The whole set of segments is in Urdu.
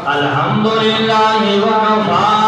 الحمدللہ وکفا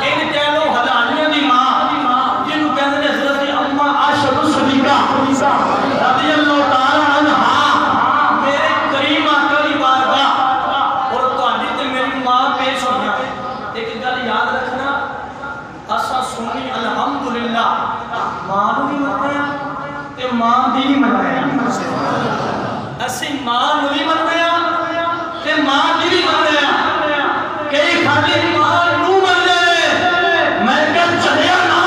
ان کہہ لو حلالیاں دی ماں جنہوں ماں نو بھی مننے تے ماں دی بھی مننے اسی ماں نو بھی مننے تے ماں دی بھی مننے کئی خالی ماں نو مننے میں کہ چلیا نا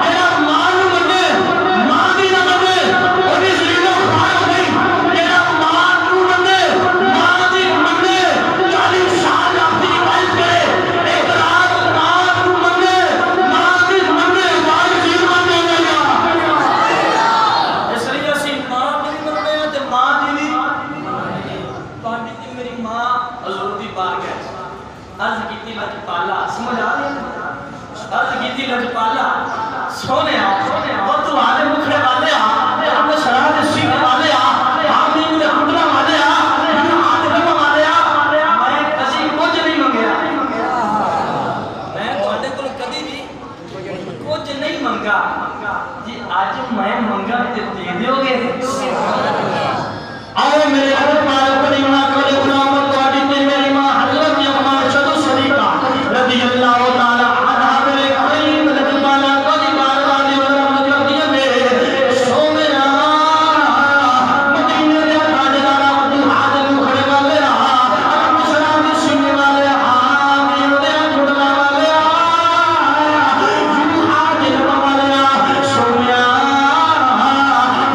جڑا ماں نو مننے ماں دی نہ مننے اودی زلیلو خوار ہو گئی جڑا ماں نو مننے ماں دی مننے 40 سال اپنی عبادت کرے اقرار ماں نو مننے ماں دی مننے ماں دی مننے اس لیے اسی ماں دی مننے تے ماں دی پانی دی میری ماں حضور دی بارگاہ عرض کیتی لجپالا سمجھ آ رہی عرض کیتی لجپالا سونے وہ تو آلے مکھڑے والے اپنے شراب سینے والے آپ نے مجھے کٹنا والے ہاتھ رکھنے والے میں کسی کچھ نہیں منگیا میں تھوڑے کو کبھی بھی کچھ نہیں منگا جی آج میں منگا تے دے دیو گے آؤ میرے حضرت مالک بن ایمان کرے غلام تواڈی تے میری ماں حضرت یغما شد صدیقہ رضی اللہ تعالی عنہا میرے قریب لجپالا کو دی بار والے رحمت کرتی ہے میرے سومیا مدینے دے تاجدار عبد الحادی کھڑے والے اپنے شراب سینے والے حامد دے کھڑنا والے جو حاجی والے سومیا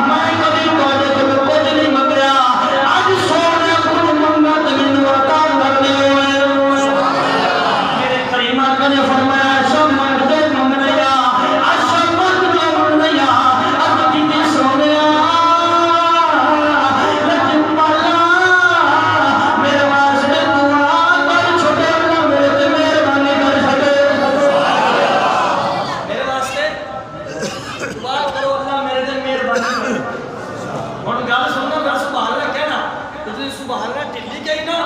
میں کبھی تواڈے تو کچھ نہیں منگیا اج سونے کچھ منگا تے مینوں عطا کر دے میرے کریمہ نے فرمایا سب منگتے منگنیا سب منگتے منگنیا اب کتنے سونیا لجپالا میرے واسطے دعا کر چھوٹے اللہ میرے تے مہربانی کر چھڑے میرے واسطے دعا کرو اللہ میرے تے مہربانی کرے ہن گل سنو گل سبحان اللہ کہنا تے تسی سبحان اللہ ٹلی گئی نا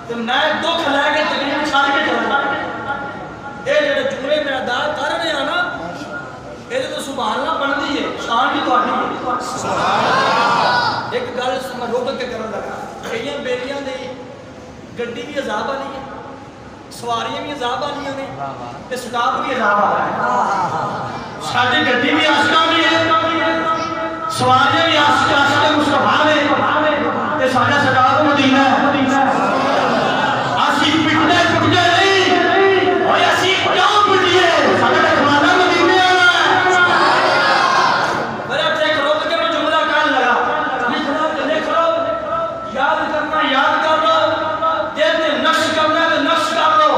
تے میں دکھ لے کے تقریر چھڑ کے چلا اے جڑے جملے میں ادا کر رہے ہیں نا اے تو سبحان اللہ بندی ہے شان بھی تواڈی ہے سبحان اللہ ایک گل میں روک کے کرن لگا کئی بیلیاں دی گڈی بھی عذاب والی ہے سواریاں بھی عذاب والیاں نے تے سٹاف بھی عذاب والا ہے ساڈی گڈی بھی عاشقاں دی ہے سواریاں بھی عاشق مصطفیٰ نے تے ساڈا سٹاف مدینہ ہے اسی پٹنے پٹنے نہیں اور اسی کیوں پٹیے ساڈا رکھوالا مدینے والا ہے میرا ایک روک کے میں جملہ کہنے لگا لکھ لو یاد کرنا یاد کر لو دل تے نقش کرنا تے نقش کر لو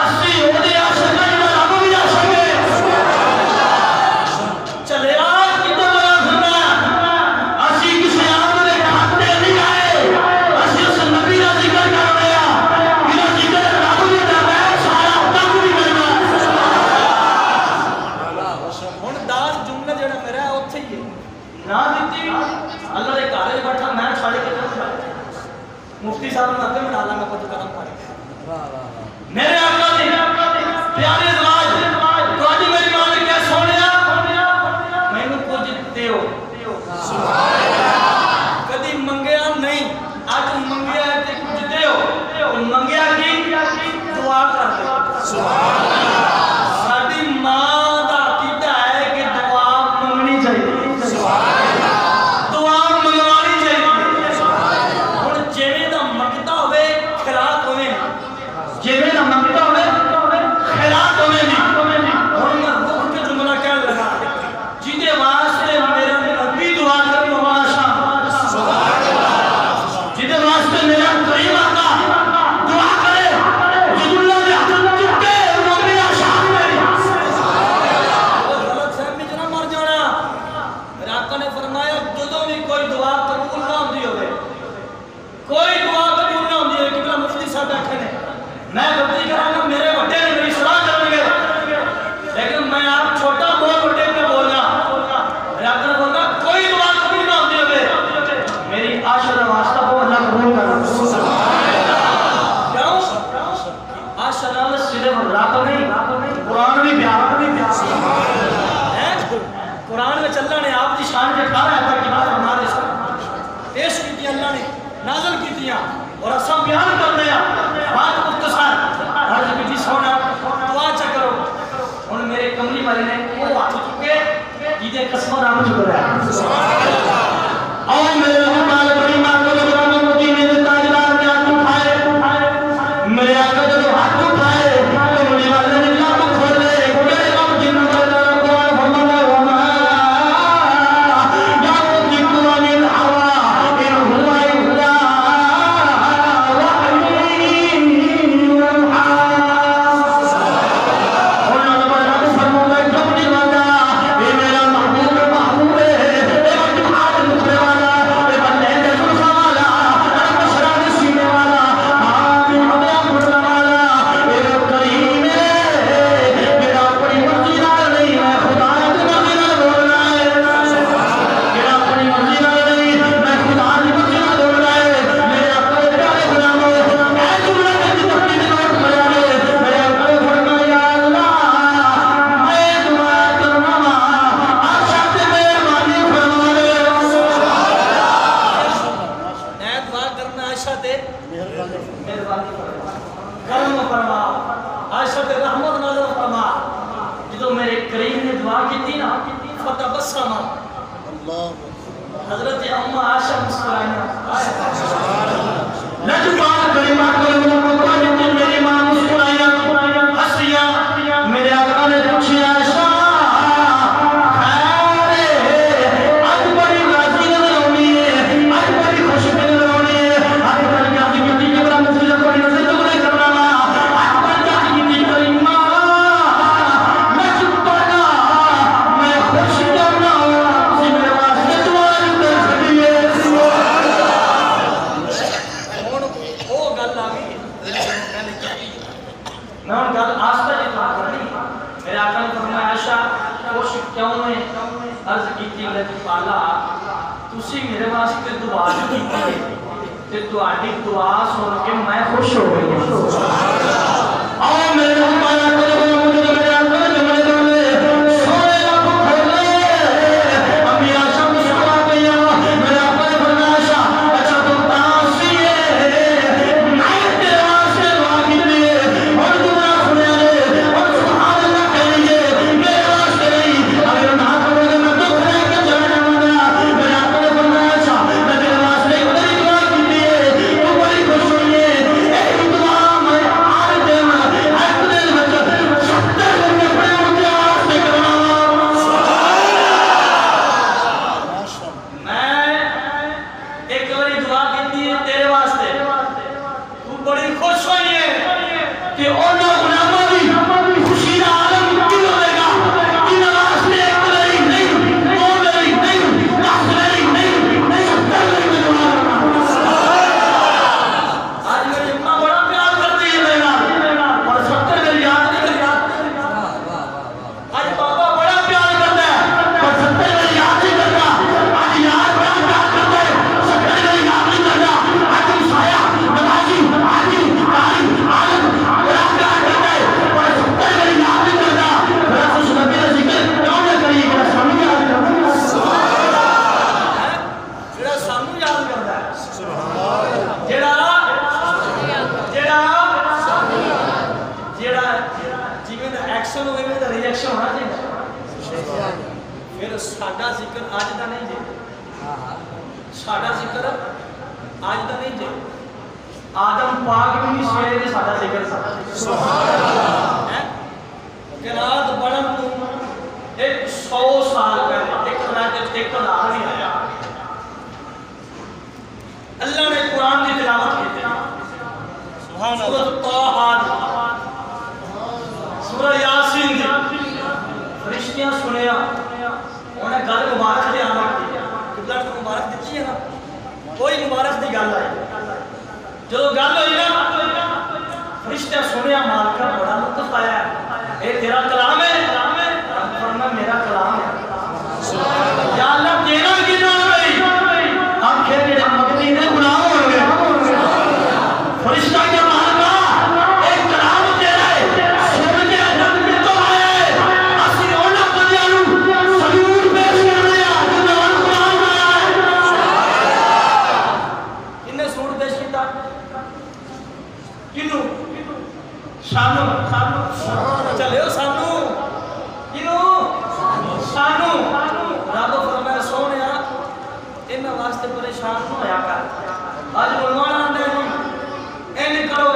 اسی اودے عاشق ہیں رب بھی عاشق ہے چلے آ کدھر لگا سننا اسی کسی عام دے کھاتے نہیں آئے اسی اس نبی کا ذکر کر رہے ہیں میرا ذکر رب بھی کر رہا ہے سارا تک بھی کرنا ہن داس جملہ جڑا میرا ہے اوتھے ہی ہے نہ دتی اللہ دے گھر وچ بیٹھا میں چھڑ کے چلا مفتی صاحب نے اگے بنا لا میں کچھ قدم پڑ میرے آقا دی پیارے ازواج تواڈی میری ماں نے کیا سونیا مینوں کچھ دیو سبحان اللہ کدی منگیا نہیں اج منگیا تے کچھ دیو منگیا کی دعا کر دے سبحان اللہ ساڈی ماں دا عقیدہ ہے کہ دعا منگنی چاہیے سبحان اللہ دعا منگوانی چاہیے سبحان اللہ ہن جویں دا منگتا ہوے خیرات ہوے جویں دا منگتا ہوے خیرات ہوے نہیں ہن میں روح کے جملہ کہنے لگا جیدے واسطے میرا نبی دعا کرے ماشاء اللہ سبحان اللہ جیدے واسطے میرا کریم آقا دعا کرے جد اللہ دے حضرت چکے نبی شان میری غلط فہمی چ نہ مر جانا میرے آقا نے فرمایا جدوں بھی کوئی دعا قبول نہ ہوندی ہوے کوئی دعا قبول نہ ہوندی ہے قبلہ مفتی صاحب بیٹھے نے میں غلطی کراں گا میرے بڑے نے میری صلاح کرن گے لیکن میں آپ چھوٹا بہت بڑے پہ بولنا میرے آقا نے بولنا کوئی دعا قبول نہ ہوندی ہوے میری عاشق واسطہ وہ اللہ قبول کر سبحان اللہ کیوں عاشق اللہ صرف رب نہیں قرآن بھی پیار سبحان اللہ قرآن میں اللہ نے آپ کی شان کے 18 آیات کی بات ہمارے ساتھ پیش کی تھی اللہ نے نازل کی تھی اور سب بیان کر دیا بات مختصر ہر جگہ سونا دعا چکرو ان میرے کملی والے نے وہ ہاتھ چکے دی قسم رب چکر ہے اور میرے حکال بڑی مانگو جب مدینے دے تاجدار نے ہاتھ اٹھائے میرے آقا جب ہاتھ اٹھائے تو مجھے والے نے لب کھولے میرے رب جن بردہ قرآن فرمانا وما يعطيك عن الهوى إن هو إلا وحي يوحى قلنا لما رب فرمانا جبني والا یہ میرا محبوب محبوب ہے حضرت اما عائشہ مسکرائیں لجبان کریمہ کریمہ میری ماں مسکرائیں ہنسیاں میرے آقا نے پوچھی عائشہ آج بڑی راضی نظر ہونی ہے آج بڑی خوش نظر ہونی ہے آج بڑی راضی کی جبرا مسجد بڑی نظر تمہیں کرنا آج بڑی راضی کی کریمہ میں چپ پڑا میں خوش کرنا میرے آقا نے فرمایا عائشہ خوش کیوں میں عرض کی تھی اللہ تعالیٰ تسی میرے واسطے دعا کی تھی تے تہاڈی دعا سن کے میں خوش ہو گئی آؤ میرے فرمایا کرو مجھے میرے آقا نے جملے دولے سونے رب کھولے امی عائشہ مسکرا گئی میرے آقا نے فرمایا عائشہ اچھا تو تاسی ہے میں تیرے واسطے دعا کی تھی اور دعا سنیا لے اور سبحان اللہ آدم پاک بھی نہیں سوئے دے سادہ ذکر ساتھ جنات بڑھن تو 100 سال پہلے ایک قدار بھی آیا اللہ نے قرآن کی تلاوت کی تھی سورۃ طٰہٰ سورہ یاسین دی فرشتیاں سنیا انہیں گل مبارک دی آمد کی قبلہ تو مبارک دیتی ہے نا کوئی مبارک دی گل آئی جو گل ہوئی نا فرشتہ سنیا مالکہ بڑا لطف آیا اے تیرا کلام ہے فرما میرا کلام ہے یا اللہ تیرا کنا ہوئی آنکھیں میرے مقدی نے غلام ہو گئے فرشتہ کیا مالکہ ایک کلام تیرا ہے سن کے حضرت میں تو آئے اسی اونا قدیانو سلور پیش کرنے آجنان قرآن آیا ہے انہیں سلور پیش کیتا کنو شانو چلے ہو سانو پریشان نہ ہویا کر آج عنوان آندے نہیں این کرو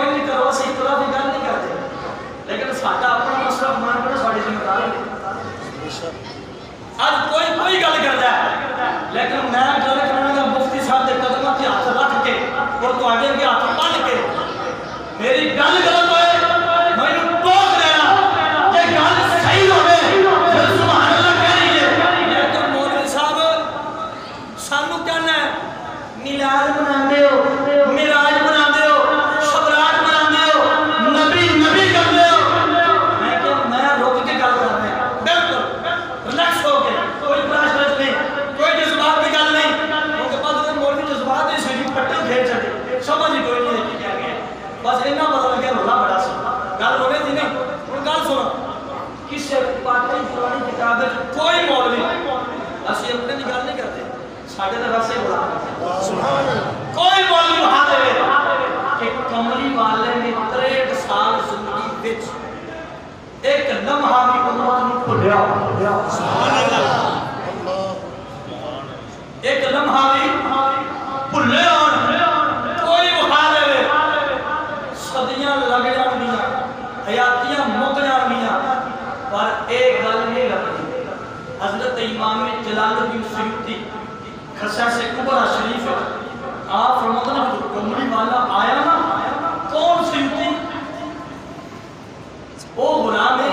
اسی طرح بھی گل نہیں کرتے لیکن ساڈا اپنا مسئلہ مان کے ساڈی ذمہ داری آج کوئی گل کردا ہے لیکن میں گل کرنا گا مفتی صاحب دے قدماں تے ہاتھ رکھ کے اور تواڈے اگے ہاتھ بن کے میری گل غلط ہوئے مینوں ٹوک دینا کہ گل صحیح ہوے پھر سبحان اللہ کہہ رہی ہے لیکن مولوی صاحب سانو کہنا ہے میلاد مناندے ہو معراج مناندے ہو شبرات مناندے ہو نبی کردے ہو میں کہ میں رک کے گل کر رہا ہوں بالکل ریلیکس ہو کے کوئی پراشرت نہیں کوئی جذبات کی گل نہیں کیونکہ بعد میں مولوی جذبات ہی سی پٹے پھیر چڑے سمجھ ہی کوئی نہیں کیا گیا بس اتنا پتہ لگا رولا بڑا سی گل ہونے تھی نہیں ہن گل سنو کسے پاکی پرانی کتاب وچ کوئی مولوی اسی اپنے دی گل نہیں کرتے ساڈے تے واسطے بولا سبحان اللہ کوئی مولوی وہاں دے کہ کملی والے نے 63 سال زندگی وچ ایک لمحہ بھی امت نوں بھولیا سبحان اللہ ایک لمحہ بھی بھولے کوئی وہاں دے صدیاں لگ جاندیاں حیاتیاں مک جاندیاں پر ایک گل نہیں لگتی حضرت امام جلال الدین سیوطی خصائص کبریٰ شریف آپ فرماتے ہیں جو کملی والا آیا نا کون سیوطی وہ غلام ہے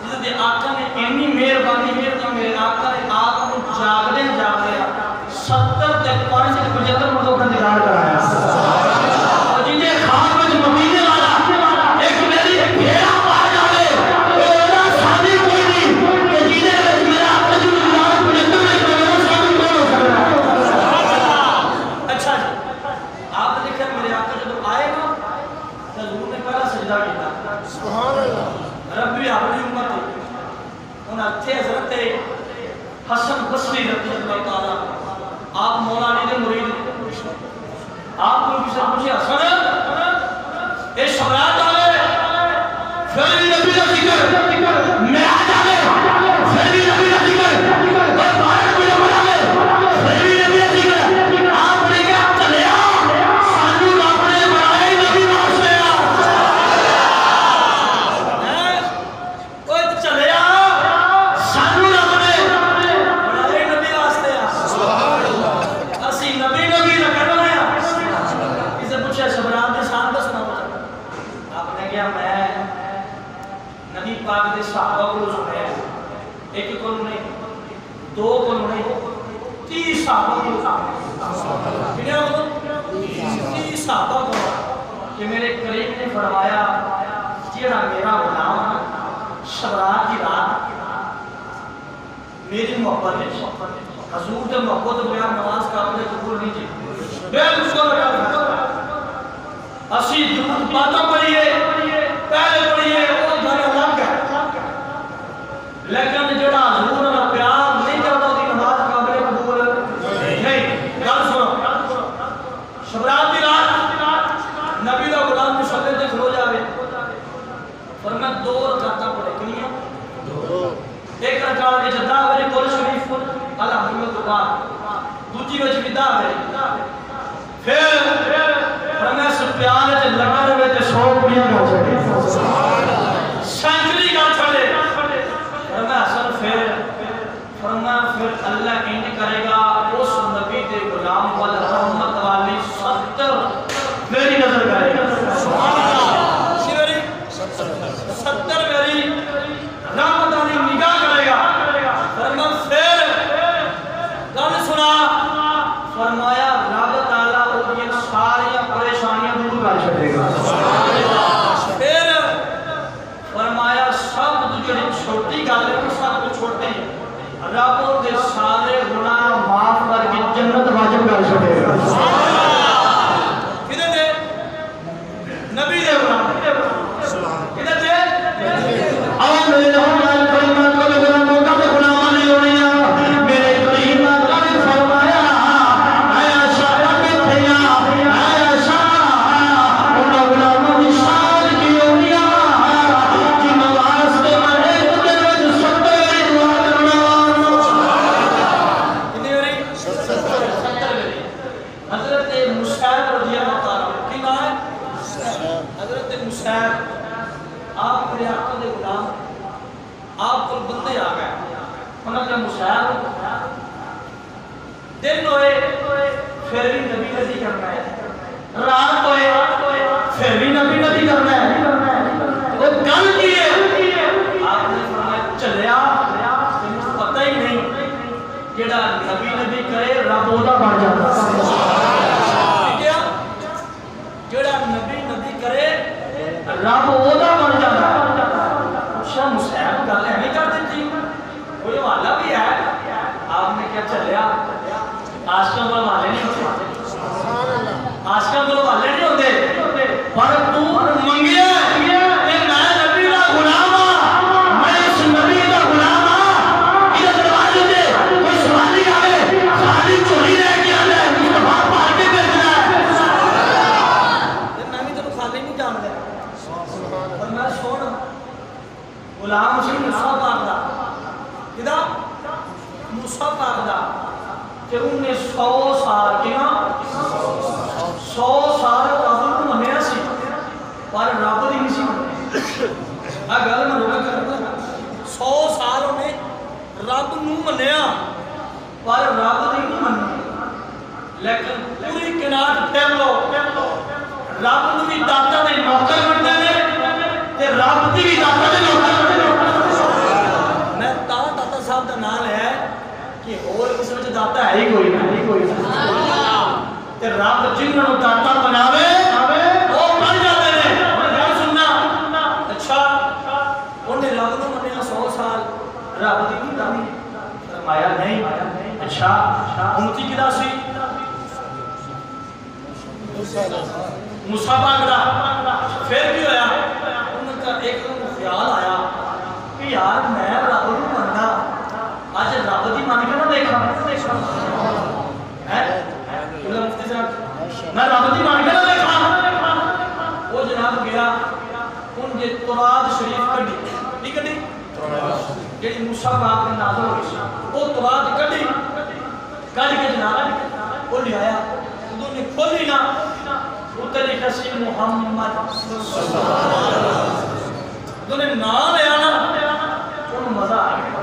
جس دے آقا نے اتنی مہربانی کی میرے آقا نے آپ کو جاگدے 70 تے 575 مردوں کا دیدار کرایا اور جنہیں خواب میں مدینے والا ایک میری بھیڑا پا جاوے اولا شادی کوئی نہیں کہ جنہیں میرا آقا جو دیدار 75 میں میرا شادی کون ہو سکتا ہے اچھا جی آپ نے دیکھا میرے آقا جب آئے نا حضور نے پہلا سجدہ کیا سبحان اللہ ربی اپنی امت ان اچھے حضرت حسن بصری رضی اللہ تعالیٰ آپ مولا علی دے مرید آپ کو کسی پوچھے حسن اے شبرات آوے پھر بھی نبی کا ذکر معراج آوے پھر بھی نبی کا ذکر اور بارک بھی نبی آوے پھر بھی نبی کا ذکر آپ نے کیا چلیا سانو رب نے بنائے نبی واسطے کوئی چلیا سانو رب نے بنائے نبی واسطے اسی نبی رکھنا ہے اسے پوچھے شبرات کے شان دسنا آپ نے کیا میں نبی پاک دے صحابہ کو سنیا ایک کو نہیں دو کو نہیں 30 صحابہ کو کتنے کو 30 صحابہ کو کہ میرے کریم نے فرمایا جیڑا میرا غلام شبرات کی رات میری محبت ہے حضور دے محبت بیان نماز قابل قبول نہیں تھی بالکل اسی درود پاتا پڑھیے پہلے پڑھیے وہ گھر الگ ہے لیکن جڑا حضور نہ پیار نہیں کرتا دی نماز قابل قبول نہیں گل سنو شبرات کی رات نبی دا غلام مصلی تے کھلو جاوے فرمایا 2 رکعتاں پڑھے کنیاں ایک رکعت وچ جدا وچ قول شریف الحمدللہ دوسری وچ ودا ہے پھر فرمایا سفیان تے لگا رہے تے 100 کڑیاں ہو سکے سبحان اللہ سینچری کا چھڑے فرمایا حسن فرمایا پھر اللہ انج کرے گا اس نبی دے غلام والا رحمت والی 70 میری نظر کرے گا سبحان اللہ 70 میری رحمت والی نگاہ کرے گا فرمایا پھر گل سنا فرمایا رب تعالیٰ ان ساری پریشانیاں دور کر چھڑے گا پھر فرمایا سب جو چھوٹی گل ہے سب کو چھوٹی رب دے سارے گناہ معاف کر کے جنت واجب کر چھڑے گا کدھر دے نبی دے غلام کدھر دے اعوذ باللہ من الکلمات والغلام کا غلام نہیں ہونا میرے کریم کا نے فرمایا آیا شاہ کتھیا آیا شاہ ان غلاموں کی شان کی ہونیا جن واسطے میں ایک دن وچ 70 دعا کرنا میں کہ مشاہد دن ہوئے پھر بھی نبی نبی کرنا ہے، رات ہوئے پھر بھی نبی نبی کرنا ہے، وہ گل کی ہے آپ نے فرمایا چلیا تمہیں پتہ ہی نہیں جڑا نبی نبی کرے رب اودا بن جاتا ٹھیک ہے جڑا نبی نبی کرے رب اودا بن جاتا اچھا مصعب گل ایویں کر دیتی کوئی حوالہ بھی ہے آپ نے کیا چلیا عاشقاں کو حوالے نہیں ہوتے عاشقاں کو حوالے نہیں ہوتے پر تو منگیا کہ میں نبی دا غلام ہاں میں اس نبی دا غلام ہاں یہ دروازے دے کوئی سوالی آئے خالی چوری رہ کے آئے مصطفیٰ پار کے بھیجنا ہے میں بھی تینوں خالی نہیں جان دیا اور میں سن غلام سی موسیٰ پاک دا کدا موسیٰ پاک دا کہ انہیں 100 سال کیا 100 سال رب کو منیا سی پر رب دی نہیں سی منیا گل میں روکا کرنا 100 سال انہیں رب نو منیا پر رب دی نہیں منیا لیکن پوری کنات پھر لو رب نو بھی داتا دے نوکر بنتے ہیں تے رب دی بھی داتا دے نوکر بنتے ہیں میں داتا صاحب دا نام ہے کہ اور کسی وجہ داتا ہے ہی کوئی تے رب جنہوں داتا بناوے وہ بن جاتے ہیں انہیں گل سننا اچھا انہیں رب نو منیا 100 سال رب دی نہیں دانی فرمایا نہیں اچھا امتی کدا سی موسیٰ پاک دا پھر کی ہویا انہوں کا ایک خیال آیا کہ یار میں رب نو مننا آج رب دی مان کے نہ دیکھا مفتی صاحب میں رب دی مان کے نہ دیکھا وہ جناب گیا ان کے تورات شریف کڑی نہیں کڑی جیڑی موسیٰ پاک نے نازل ہوئی وہ تورات کڑی کڑ کے جناب وہ لے آیا انہوں نے کھولی نا اتر لکھا سی محمد انہوں نے نام لیا نا انہوں مزہ آ گیا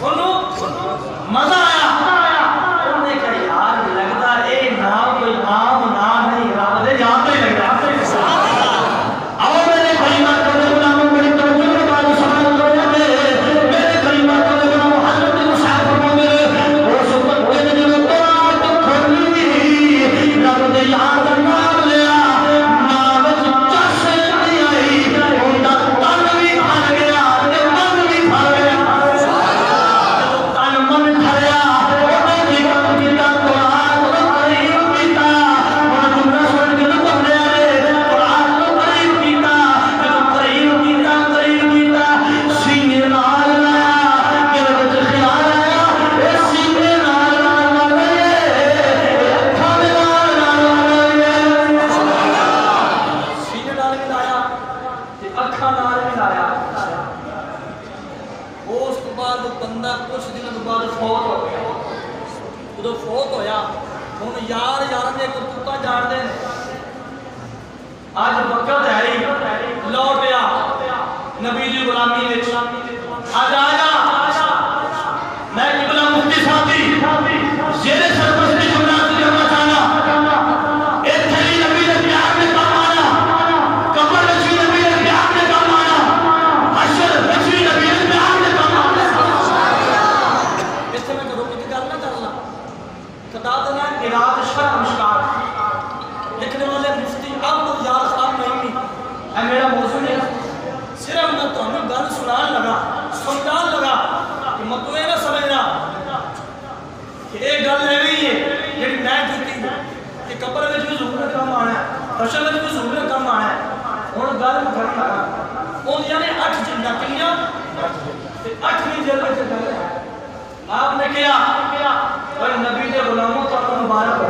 انہوں مزہ آیا انہوں نے کہا یار لگتا اے نام کوئی عام نام نہیں رب دے جان پہ لگتا اور میرے کلمات کو غلاموں بڑی توجہ کے بعد سمجھ لو میرے کلمات کو غلام حضرت مصعب فرماتے وہ سبت کے دل کو تو کھلی رب دے جان کا نام لیا نام وچ چس نہیں آئی اوندا تن بھی بھر گیا تے من بھی بھر گیا تن من بھریا اونے جیون کیتا قرآن کو قریب کیتا اور جملہ سن کے تو بندے قرآن کو قریب کیتا سینے نال لایا دل وچ خیال آیا اے سینے نال لایا اکھاں دے نال لایا سینے نال بھی لایا تے اکھاں نال بھی لایا اس تو بعد بندہ کچھ دنوں تو بعد فوت ہو گیا ادو فوت ہویا ہن یار دے کرتوتاں جان دے آج وقت ہے ہی لوٹیا نبی دی غلامی وچ آج آجا میں قبلہ مفتی صاحب دی زیر سرپرستی جملات کرنا چاہنا ایتھے ہی نبی دے پیار میں کام آنا قبر وچ بھی نبی دے پیار میں کام آنا حشر وچ بھی نبی دے پیار میں کام آنا ایتھے میں کرو کہ گل نہ کرنا کتاب دا نام علاج شرح مشکات لکھنے والے مفتی عبد یار صاحب نہیں ہے میرا موضوع نہیں صرف میں تو ہمیں گل سنان لگا کہ مطلب نہ سمجھنا کہ ایک گل ہے نہیں ہے جیڑی میں کیتی کہ قبر وچ بھی ضرور کم آنا ہے حشر وچ بھی ضرور کم آنا ہے ہن گل کر لگا اون یعنی 8 جلداں کنیاں تے 8ویں جلد وچ گل ہے آپ نے کیا اور نبی دے غلاموں تو مبارک ہو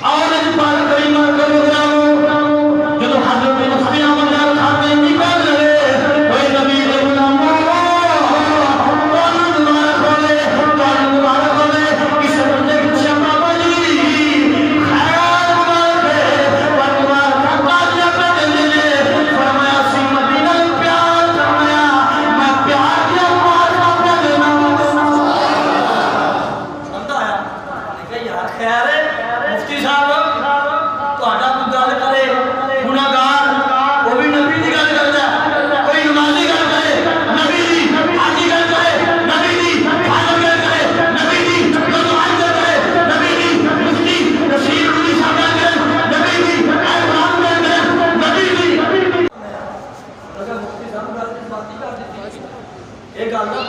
اور اس بات کریمہ کرو غلاموں جو حضرت مفتی احمد یار خان نے نکال رہے کوئی نبی دے غلاموں کس بندے کی بابا جی خیر فرمایا سی مدینہ پیار فرمایا میں پیار کیا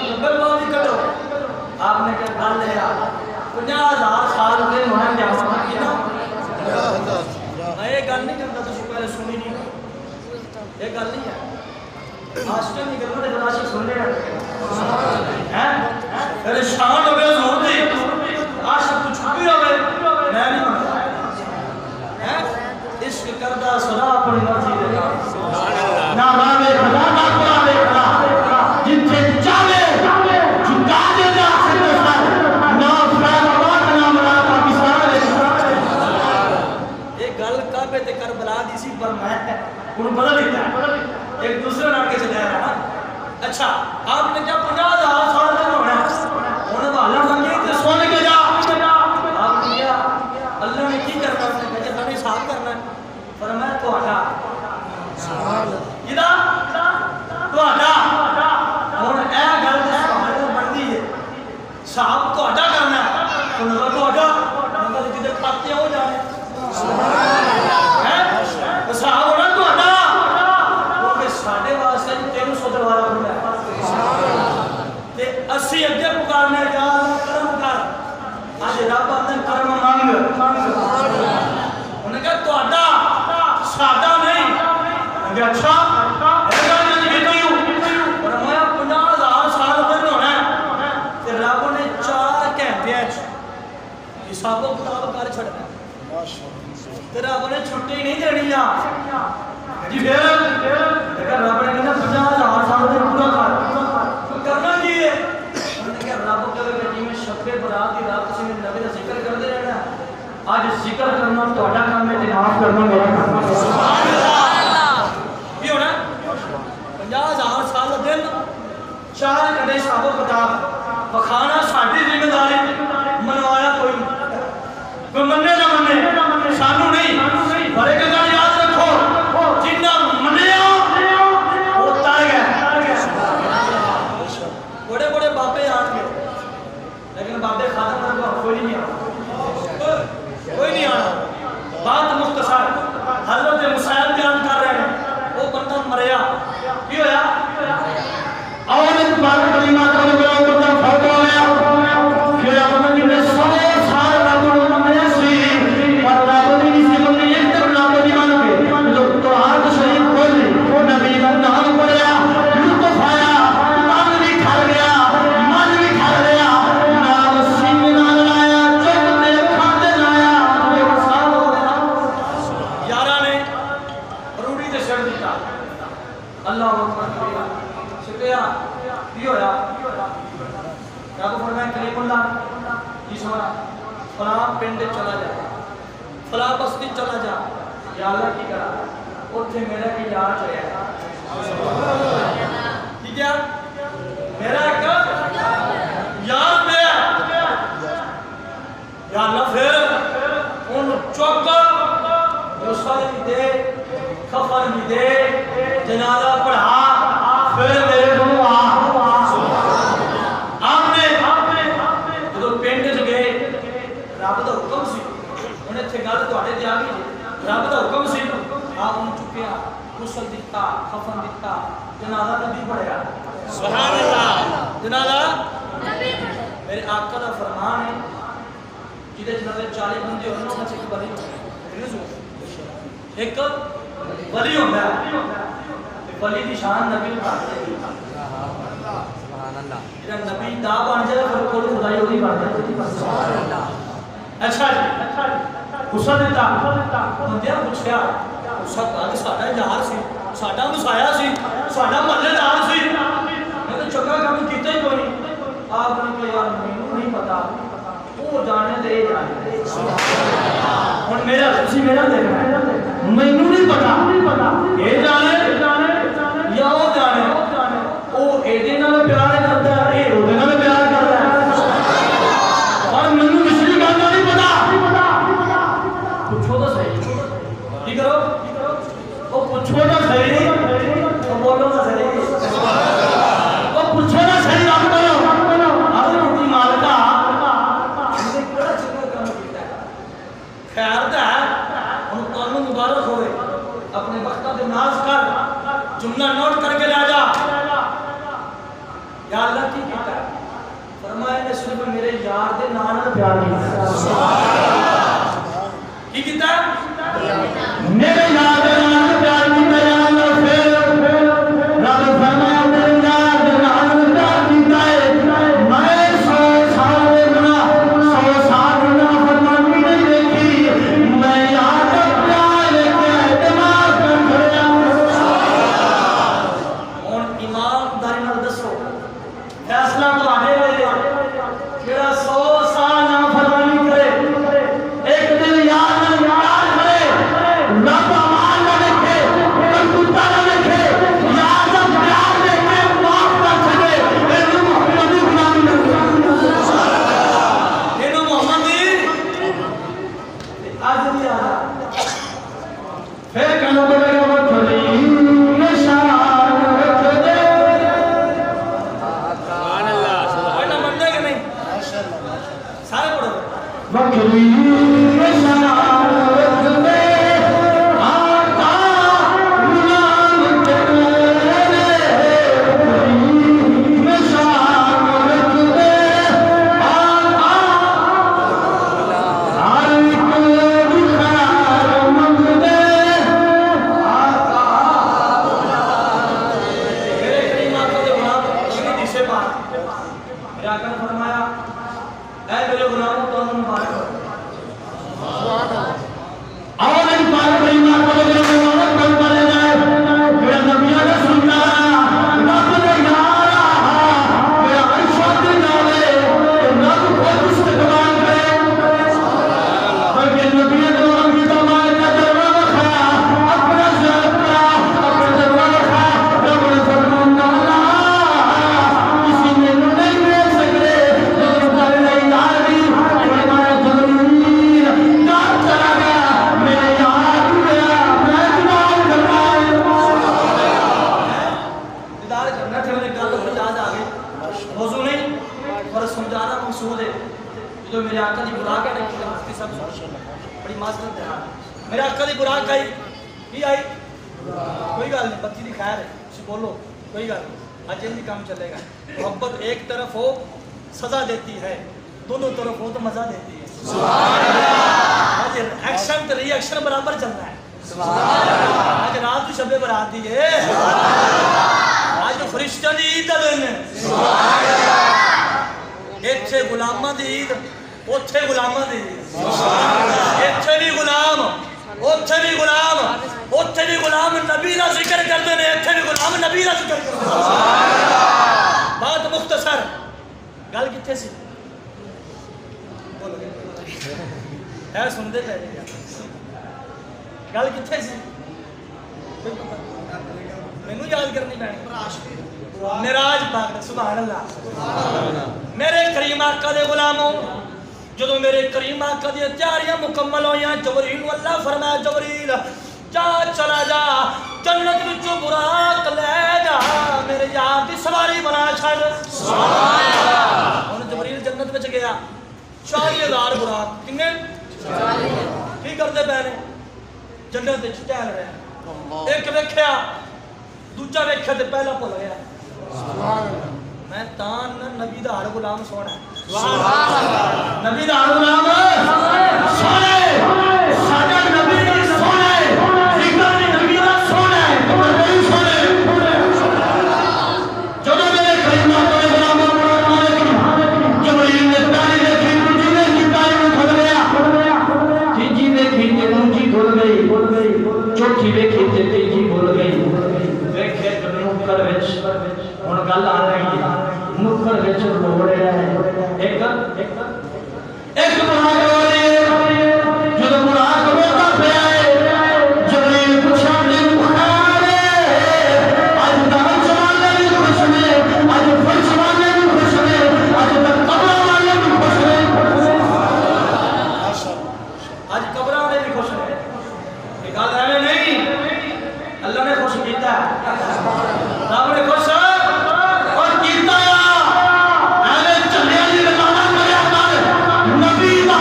نبل باوی کٹو آپ نے کہا گل ہے 50,000 سال کے ہونا کیا ہونا کی نا میں یہ گل نہیں کرتا تو پہلے سنی نہیں یہ گل نہیں ہے عاشق نہیں کرتا تو عاشق سن لے ہیں پھر شان ہو گیا زور دی عاشق تو چھپی ہو گئے میں نہیں منتا ہے عشق کردہ صدا اپنی مرضی دے گا نہ راوے خدا نہ قرآن خدا جتھے چاہے جھکا دے جا سکتے سر نہ فیض آباد نہ مرا پاکستان ایک گل کعبے تے کربلا دی سی پر میں انہوں بدل لیتا ہے ایک دوسرے نام کے چلے رہا اچھا آپ نے جب 50,000 سال تک ہونا انہوں نے اللہ منگی تے سونے کے جا آپ نے کیا اللہ نے کی کرنا ہے کہ ہمیں حساب کرنا ہے فرمایا تو ہٹا یہ تو ہٹا اور اے گل دے سبحان بندی ہے صاحب تو ہٹا کرنا ہے تو نظر تو ہٹا نظر جدے کھاتے ہو جانے صاحب ہونا تو ہٹا کیونکہ ساڑھے واسطے 300 دروارہ بھولا ہے تے اسی اگے پکارنے جا کرم کر آج رب آدھن کرم مانگ انہوں نے کہا تو ہٹا سادہ نہیں اچھا ایسا نہیں کہتی ہوں فرمایا 50,000 سال دن ہونا ہے کہ رب نے 4 گھنٹے حساب و کتاب کر چھڑنا ہے کہ رب نے چھٹی نہیں دینی جی پھر لیکن رب نے کہنا 50,000 سال دن پورا کر تو کرنا کی ہے انہوں نے کہا رب کہے کہ جی میں شب برات کی رات سے میں نبی کا ذکر کر دے رہنا آج ذکر کرنا تو اڈا کام میں معاف کرنا میرا کام سبحان اللہ یہ ہونا 50,000 سال دن 4 گھنٹے حساب و کتاب بخانا ساڈی ذمہ داری منوایا کوئی مننے نہ مننے سانو نہیں پر ایک گل یاد رکھو جنہ منیا وہ تر گئے بڑے بڑے بابے آن گئے لیکن بابے خاتم کر کوئی نہیں آنا کوئی نہیں آنا بات مختصر حضرت مسائل بیان کر رہے ہیں وہ بندہ مریا کی ہویا اور ایک بار کلمہ کرو گیا بندہ فوت ہو گیا پھر اپنے جنہیں 100 سال رب نے سی پر رب نے اسی بندی ایک تک رب نے مانو گے لوگ تو آج شریف کھولی نبی کا نام پڑیا لطف آیا من بھی کھل گیا من بھی کھل گیا نال سینگ نال لایا چک دے کھاتے لایا ایک سال ہو گیا یارہ نے روڑی دے شر دیتا اللہ اکبر کبیرہ شکریہ یہ ہویا رب فرمائے کلیم اللہ جی سمجھا فلاں پنڈ چلا جا فلاں بستی چلا جا یا اللہ کی کرا اتھے میرا کی یار چاہیے ٹھیک ہے میرا ایک یار پہ یا اللہ پھر ان چوکا رسول بھی دے کفن بھی دے جنازہ پڑھا پھر میرے کو آپ نے جو پینڈ جو گئے رب دا حکم سی انہیں تھے گل تو آٹے دیا گئی رب دا حکم سی آپ انہیں چکیا غسل دیتا کفن دیتا جنازہ نبی پڑھیا سبحان اللہ جنازہ میرے آقا دا فرمان ہے جیدے جنازے 40 بندے ہونے اس میں سے ایک بلی ہوتا ہے ایک بلی ہوتا ہے بلی دی شان نبی اٹھاتے ہیں جب نبی دا بن جائے پھر کوئی خدائی ہوگی بن جائے اچھا جی غصہ دیتا بندیاں پوچھیا غصہ کہ ساڈا یار سی ساڈا مسایا سی ساڈا محلے دار سی میں تو چنگا کام کیتا ہی کوئی نہیں آپ نے کہا یار مینوں نہیں پتا وہ جانے دے جانے ہن میرا اسی میرا دیکھنا مینوں نہیں پتا یہ جانے یا وہ جانے وہ ایدے نال پیار کرتا ہے اے اودے نال پیار کرتا ہے اور مینوں پچھلی گل نہیں پتا پوچھو تو صحیح کی کرو وہ پوچھو تو صحیح وہ بولو تو صحیح وہ پوچھو تو صحیح رب کرو ہر روٹی مالکا نے کیڑا چنگا کام کیتا ہے خیر تے ہے ہن تانوں مبارک ہوئے اپنے وقتاں دے ناز کر کیتا فرمایا نے صرف میرے یار دے نام نال پیار کیتا کی کیتا میرے یار دے نام نال پیار کیتا یا اللہ پھر رب فرمایا میرے یار دے نام نال پیار کیتا ہے میں 100 سال گناہ 100 سال گناہ فرمانی نہیں دیکھی میں یار دا پیار لے کے اعتماد کر گیا ہن ایمانداری نال دسو فیصلہ تواڈے جڑا 100 سال نہ فرمانی کرے ایک دن یاد نہ یاد کرے رب امان نہ رکھے کتا نہ رکھے یاد نہ پیار دے کے معاف کر چھڑے اینو محمد دی غلامی نہ اینو محمد دی آج بھی آ پھر کہنا پڑے گا وکھری نشان رکھ دے سبحان اللہ سبحان اللہ منتے کہ نہیں سارے پڑھو وکھری نشان رکھ دے آقا غلام تیرے وکھری نشان رکھ دے آقا ہر کوئی خیر منگ دے آقا میرے کریم آقا دے غلام انہیں جسے بات میرے آقا نے فرمایا اے میرے غلاموں تو مبارک ہو اور ان پاک کریم آقا دے مبارک کل پڑے جائے میرا نبیہ نے سنتا رب نے یارا میرا عشق نالے رب خود استقبال کرے بلکہ نبیہ نے ان کی تمام کا دروازہ کھایا اپنا شرط کیا اپنا دروازہ کھایا رب نے فرمایا کسی نے نہیں مل سکتے جو کر نہیں یاری فرمایا جبریل کہاں چلا گیا میرے یار گیا میں دیدار کرنا دیدار کرنا تھے میرے گل تو یاد آ گئی موضوع نہیں پر سمجھانا مقصود ہے جو میرے آقا دی براق ہے لیکن مفتی صاحب بڑی معذرت ہے میرے آقا دی براق آئی یہ آئی کوئی گل نہیں بچی دی خیر ہے اسی بولو کوئی گل نہیں آج ان کام چلے گا محبت ایک طرف ہو سزا دیتی ہے دونوں طرف ہو تو مزہ دیتی ہے سبحان اللہ آج ایکشن تو ری ایکشن برابر چل رہا ہے سبحان اللہ آج رات تو شب برات دی ہے سبحان اللہ آج تو فرشتہ دی عید دن ہے سبحان اللہ ایتھے غلامہ دی عید اوتھے غلامہ دی عید سبحان اللہ ایتھے بھی غلام اوتھے بھی غلام اوتھے بھی غلام نبی دا ذکر کرتے ہیں ایتھے بھی غلام نبی دا ذکر کرتے ہیں سبحان اللہ بات مختصر گل کتھے سی ہے سن دے پہلے گل کتھے سی میں نو یاد کرنی پہنی معراج پاک سبحان اللہ میرے کریم آقا دے غلاموں جدو میرے کریم آقا دی تیاریاں مکمل ہویاں جبریل اللہ فرمایا جبریل جا چلا جا جنت وچوں براق لے جا میرے یار دی سواری بنا چھڑ سبحان اللہ ہن جبریل جنت وچ گیا 40,000 براق کنے 40 کی کرتے پے نے جنت وچ ٹہل رہے ایک ویکھیا دوجا ویکھیا تے پہلا بھول گیا سبحان اللہ میں تان نبی دا ہر غلام سونا ہے سبحان اللہ نبی دا ہر غلام سونا ہے ساڈا نبی دا سونا ہے ذکر دی نبی دا سونا ہے نبی سونا ہے جدوں میرے کریم آقا دے غلام جبریل نے تاری دیکھی دوجی نے کی تاری نوں پھڑ لیا تیجی دیکھی تے دوجی بھول گئی چوتھی دیکھی تے تیجی بھول گئی ویکھے تے نوکر وچ ہن گل آ رہی ہے نوکر وچ روڑے ایک براق روڑے جدوں براق روڑدا پیا ہے جبریل پوچھا تے بخار اج دار زمانے وی خوش نے اج فل زمانے وی خوش نے اج تک قبر والے وی خوش نے اج قبر والے وی خوش نے یہ گل ایویں نہیں اللہ نے خوش کیتا رب نے خوش اور کیتا ایویں چلے دی رضا کریا کر نبی دا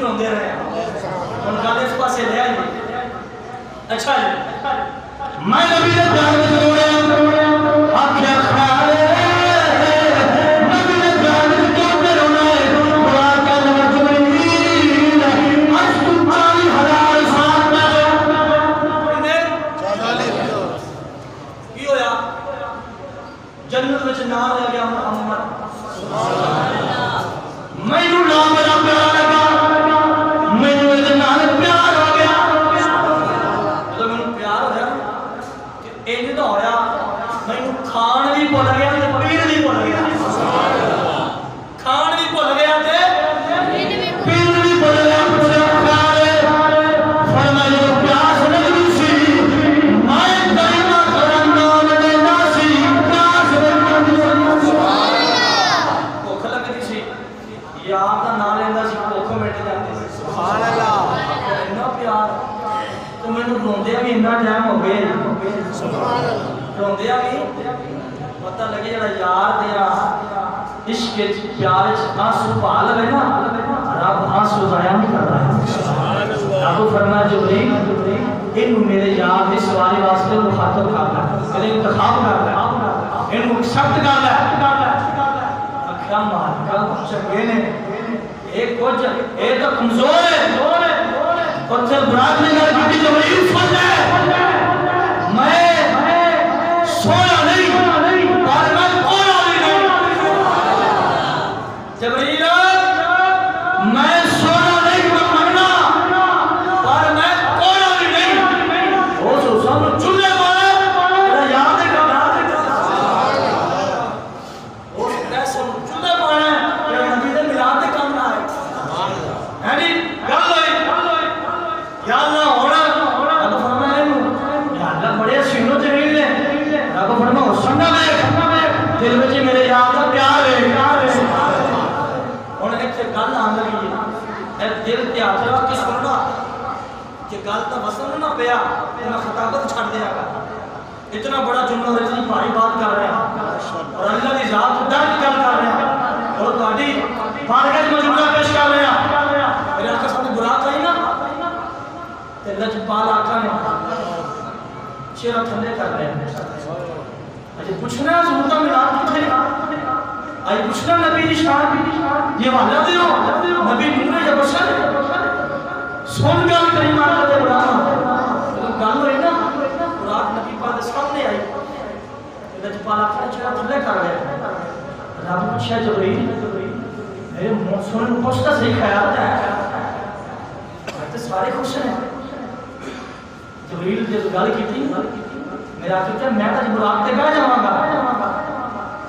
روندے رہے ہن گل اس پاسے لے آئی اچھا جی میں نبی دے پیار وچ رویا آکھیا خیال نبی دے پیار وچ کیوں رونا ہے قرآن کہندا ہے جبریل اج تو 40,000 سال پہلے کی ہویا جنت وچ نام لے گیا محمد سبحان اللہ مینوں نام میرا پیار لگا مینوں دے نال پیار ہو گیا تو مینوں پیار ہویا کہ انج دا ہویا مینوں کھان بھی بھول گیا تے پین بھی بھول گیا سبحان اللہ کھان بھی بھول گیا تے پین بھی بھول گیا پورا پیار فرمایا پیاس لگی سی میں کلمہ کرن نام لینا سی پیاس لگی سبحان اللہ بھوک لگدی سی یار دا نام لیندا سی بھوک مٹ جاندی سی سبحان اللہ اتنا پیار تو مینوں روندیا بھی اتنا ٹائم ہو گیا سبحان اللہ روندیا بھی پتہ لگے جڑا یار دیا عشق وچ پیار وچ آنسو پا لے نا رب آنسو ضائع نہیں کردا سبحان اللہ رب فرمایا جبریل اینو میرے یار دے سوال واسطے مخاطب کر لے کدے انتخاب کر لے اینو ایکسپٹ کر لے اکھا مالکا چنگے نے ایک کچھ اے تو کمزور ہے اوتھے برات نے گل کیتی جبریل سن لے میں سونا نہیں پر میں کوڑا بھی نہیں جبریل میں سونا نہیں میں مرنا پر میں کوڑا بھی نہیں وہ سو سب چولہے مارے میرا یاد ہے وہ ایسے چولہے مارے میرا نبی دے میلاد دے کام نہ آئے ہے نہیں گل ہوئی یا اللہ ہونا رب فرمایا یا اللہ بڑے سینوں جمیل نے رب فرمایا سننا میں دل وچ میرے یار دا پیار ہے ہن ایتھے گل آن لگی اے دل تے ہاتھ رکھ کے سننا کہ گل دا وزن نہ پیا تے میں خطابت چھڈ دیا گا اتنا بڑا جملہ اور اتنی بھاری بات کر رہے ہیں اور اللہ دی ذات ڈر کی گل کر رہے ہیں اور تہاڈی بارگاہ میں جملہ پیش کر رہے ہیں میرے آقا صاحب براق آئی نا تے لجپال آقا نے چہرہ تھلے کر رہے ہیں اجے پوچھنا حضور دا میلاد کتھے آئی پوچھنا نبی دی شان یہ والا دیو نبی نور یا بشر سن گل کریم آقا دے براق گل ہوئی نا براق نبی پاک دے سامنے آئی لجپال آقا نے چہرہ تھلے کر رہے ہیں رب پوچھا جبریل میرے منہ سنن خوش کا صحیح خیال ہے تو سارے خوش ہیں جبریل جب گل کی تھی میرا کہتا ہے میں تاج براق تے بیٹھ جاواں گا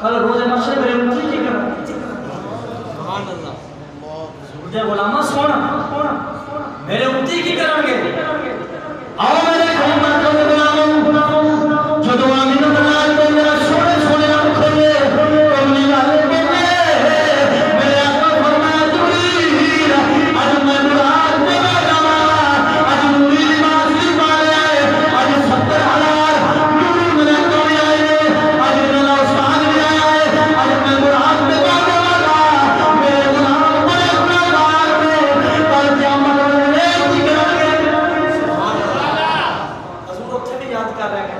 کل روز محشر میرے امتی کی کروں سبحان اللہ دے غلامہ سن میرے امتی کی کرن گے آؤ میرے غلامہ دے غلاموں جدو آمین بنا کے میرا سونے سونے رب کھولے کملی والے کہتے میرے آقا فرمایا جبریل اج میں براق تے بیٹھ جاواں اج نوری لباس بھی پایا ہے اج 70,000 نوری ملائکہ بھی آئے اج میرا استاد بھی آیا ہے اج میں براق تے بیٹھ جاواں گا میرے غلام بڑے گناہگار نے پر قیامت والے کی کرن گے سبحان اللہ حضور اوتھے بھی یاد کر رہے ہیں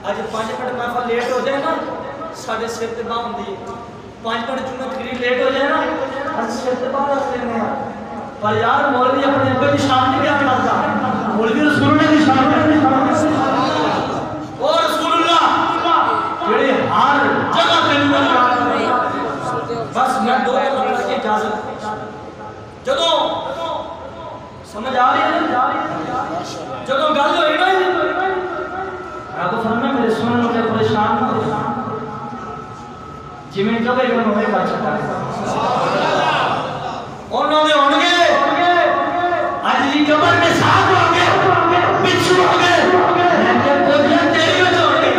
اج 5 منٹ محفل لیٹ ہو جائے نا ساڈے سر تے باہ ہوندی ہے 5 منٹ جمعہ تقریر لیٹ ہو جائے نا اس سر تے باہ رکھ لینے ہیں پر یار مولوی اپنے ابے دی شان نہیں بیان کرتا مولوی رسول اللہ دی شان بیان کرتا او رسول اللہ جڑے ہر جگہ تے نور بس میں دو گلاں کی اجازت جدوں سمجھ آ رہی ہے جدوں گل ہوئی نا رب فرمایا میرے سنن تے پریشان نہ ہو جی میں کبھی انہوں نے بچ سکتا ہے انہوں نے ہوں گے آج جی قبر میں ساتھ ہوں گے بچھو ہوں گے لیکن کوئی تیری وجہ ہوں گے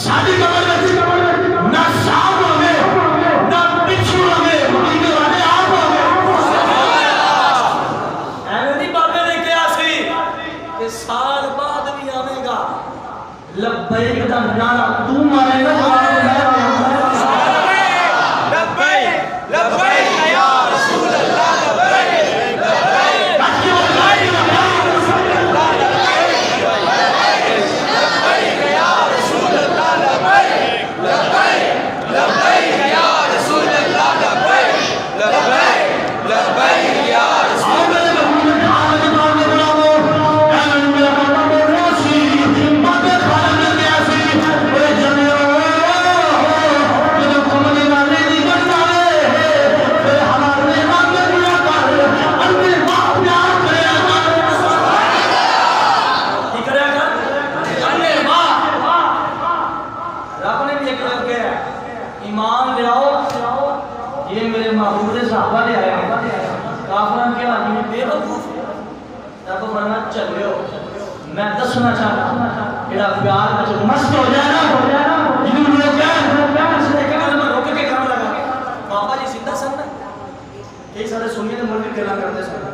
شادی قبر میں نہ ساتھ ہوں گے نہ بچھو ہوں گے مدینہ والے آپ ہوں گے ایویں نہیں بابے نے کیا سی کہ سال بعد بھی آئے گا لبیک دا نعرہ تو مارے گا لبیک لبیک یا رسول اللہ ایمان لے آؤ یہ میرے محبوب کے صحابہ لے آئے کافران کے آدمی بے وقوف رب فرمایا چلو میں دسنا چاہتا میرا پیار میں مست ہو جائے نا جنہوں نے کہا اس نے کہا میں روک کے کام لگا بابا جی سیدھا سننا کئی سارے سنی نے مولوی کہنا کرتے سن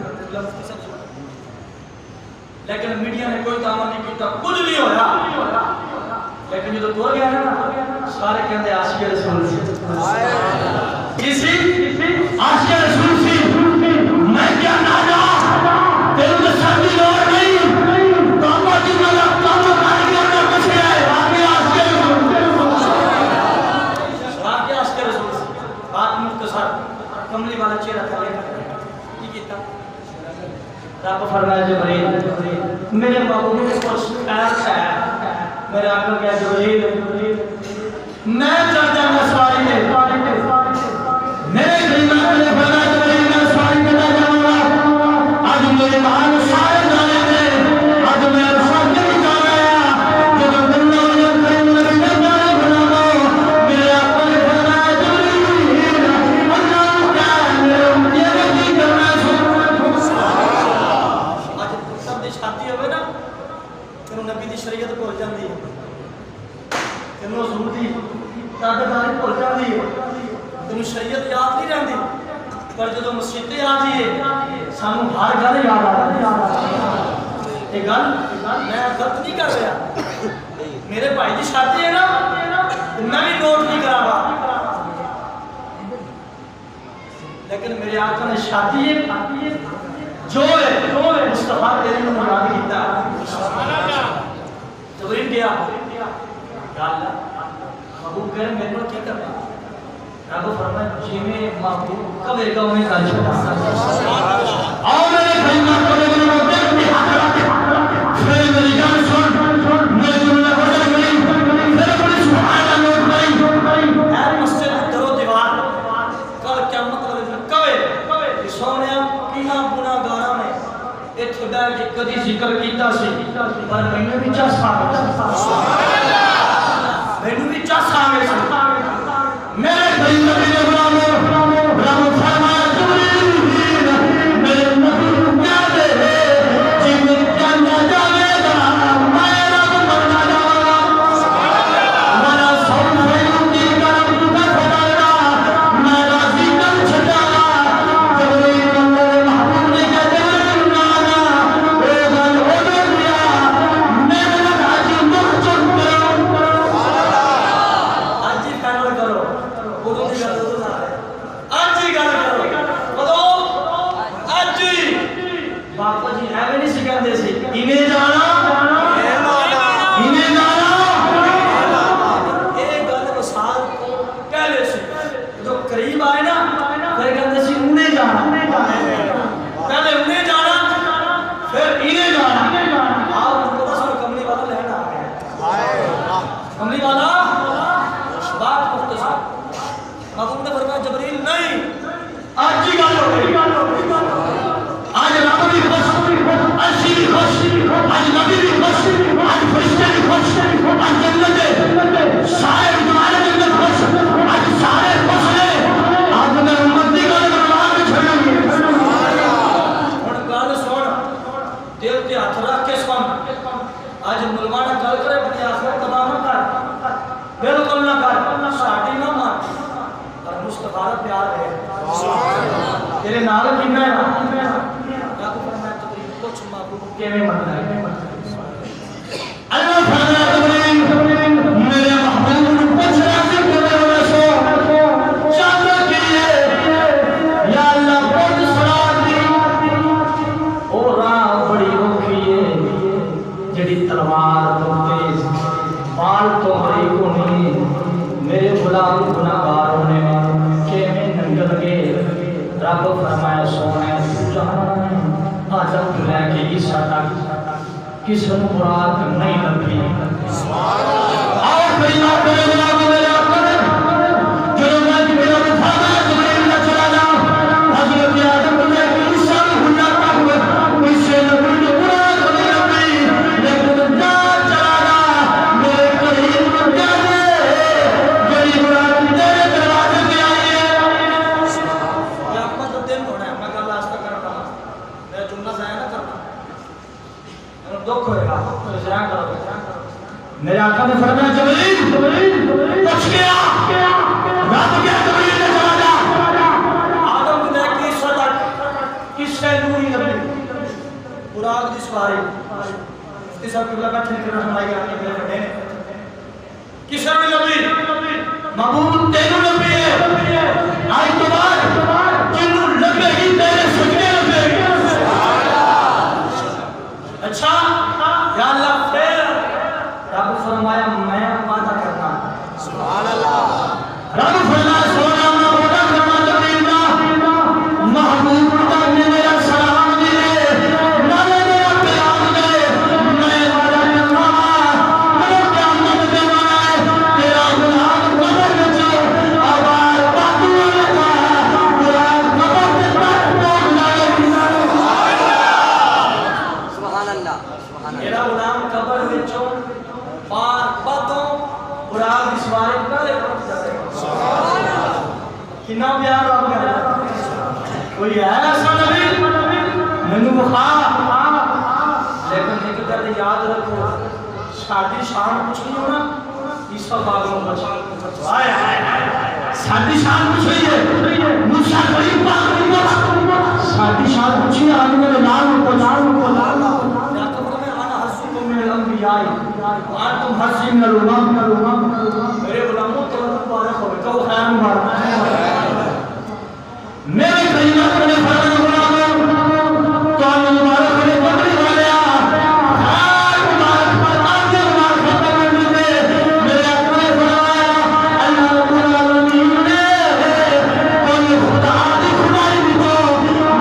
لیکن میڈیا نے کوئی دعویٰ نہیں کیتا کچھ نہیں ہویا لیکن جو تو گیا نا سارے کہتے عاشق رسول سی کسی عاشق رسول سی میں کیا نہ جا تیرے تو سردی لوڑ نہیں بابا جی میں لگتا ہوں کھانے کی اندر کچھ ہے باقی عاشق رسول سی بات مختصر کملی والا چہرہ تھا لے کی کیتا رب فرمایا جبریل میرے محبوب کو شکایت ہے میرے آقا کہا جبریل میں چل جاؤں سواری میں میرے خلیفہ نے فرمایا جبریل میں سواری میں نہ جاؤں گا آج میرے مہان سارے جانے میں آج میرے ساتھ نہیں جانا ہے جب اللہ علیہ کریم نبی نے جانے بنا دو میرے آقا نے فرمایا جبریل اللہ کیا میرے امتیہ نے کی کرنا شادی ہوئے نا کہ نبی دی شریعت بھول جاندی ہے کہ حضور دی تابعداری بھول جاندی ہے تینوں شریعت یاد نہیں رہندی پر جدوں مسجد آ جائیے سانوں ہر گل یاد آ جاتی یہ گل میں غلط نہیں کر رہا میرے بھائی دی شادی ہے نا میں بھی نوٹ نہیں کراوا لیکن میرے آقا نے شادی ہے جو ہے مصطفیٰ تیرے میں مراد کیتا جبریل گیا یا اللہ محبوب کہے میرے کو کیا کرنا رب فرمایا جی میں محبوب کبھے گا انہیں کر چھوڑا آؤ میرے خلیفہ کبھے گا انہیں دیکھ بھی حق پھر میری جان سن میرے جنہوں نے بجر گئی پھر بڑی سبحانہ لوٹ گئی اے مسجد درو دیوار کل قیامت والے دن کبھے سونے کینا گناہ گارا نے ایتھے بیٹھ کے کدی ذکر کیتا سی پر مینوں بھی چس آ مینوں بھی چس آ میرے بھائی نبی نے غلاموں فرمایا جبریل میرے نبی کو کیا دے جی میں کیا نہ جاوے گا میں رب مرنا جاؤں گا میرا سب فیلوں کی کرم تو کا خدا میں راضی کر چھٹا جبریل میرے محبوب نے کہا جبریل نانا اے گل ہو گیا میرے لگا جی مخ چن کرو آج ہی فینل کرو اردو کی گل اردو نہ آج ہی گل کرو بدو آج ہی باپا جی ایویں نہیں سکھاندے سی ایویں جانا ایویں جانا یہ گل وصال کو کہہ لے سی جو قریب آئے نا پھر کہندے سی انہیں جانا پہلے انہیں جانا پھر انہیں جانا آپ کو پتہ سن کملی والا لینا آ گیا کملی والا بات مختصر محبوب نے فرمایا جبریل نہیں آج ہی گل ہو گئی آج رب بھی خوش عرشی بھی خوش آج نبی بھی خوش آج فرشتے بھی خوش آج جنت سارے تمہارے جنت خوش آج سارے خوش ہیں آج میں امت کی گل بنوا کے چھوڑوں گی ہن گل سن دل تے ہاتھ رکھ کے سن آج ملوانا گل کرے اپنی آخرت تباہ نہ کر بالکل نہ کر ساڈی نہ مان پر مصطفیٰ کا پیار ہے تیرے نال کینا ہے رب فرمایا جبریل کچھ محبوب کیویں مننا ہے اللہ فرمایا جبریل میرے محبوب کو کچھ راضی کرے ہوئے سو چاہتا کیے یا اللہ خود صلاح دی او راہ بڑی اوکھی ہے جڑی تلوار تو تیز بال تو بڑی کونی میرے غلام گناہگار ہونے کہ میں ننگل گے رب فرمایا سونے جانا آدم لے کے عیسیٰ تک کس مراد نہیں لگی آؤ کریمہ کرے غلام میرے آقا نے جو میں میرا مفادہ جبریل نہ چلا جاؤں حضرت آدم لے کے عیسیٰ ہونا تک اسے نبی جو مراد نہیں لگی لیکن جا چلا جا میرے قریب کیا دے میری مراد تیرے میں جبریل پوچھ گیا رب کیا جبریل نے جواب آدم کو دیکھ کی صدق کس سے نوری نبی براق جس بارے اس کے ساتھ قبلہ بیٹھنے کے رحمائی آنے کے لئے کس سے نبی محبوب تینوں نبی ہے آئی تو بعد جنہوں لگے ہی تیرے سجنے لگے گی اچھا یا اللہ پھر رب فرمایا میں وعدہ کرنا سبحان اللہ رب فرمایا سونا میں وعدہ کرنا جبریل محبوب تک نے میرا سلام دیے نالے میرا پیام دے میں وعدہ کرنا میرا قیامت دے مائے تیرا غلام قبر بچو آبار باتو لگا قرآن قبر کے پاس پوک لائے سبحان اللہ میرا غلام قبر بچو پار باتوں قرآن اس بارے پہلے پہنچ جاتے کنا پیار آپ کر رہا کوئی ہے ایسا نبی منو بخوا لیکن ایک در یاد رکھو ساڑھی شان کچھ نہیں ہونا اس کا باغوں بچا ساڑھی شان کچھ نہیں ہے موسیٰ کوئی باغ نہیں ہونا ساڑھی شان کچھ نہیں آنے میں لال کو یا تو میں آنا حسن میں الانبیاء وانتم حسن من الامم میرے غلاموں تو مبارک ہو کہ وہ خیر مبارک میرے کریمہ کرنے فرمان غلاموں تو آنے مبارک ہونے بکری والے خیر مبارک پر آنے مبارک ختم کرنے دے میرے اکرے فرمایا اللہ رب العالمین نے کوئی خدا دی خدای بھی تو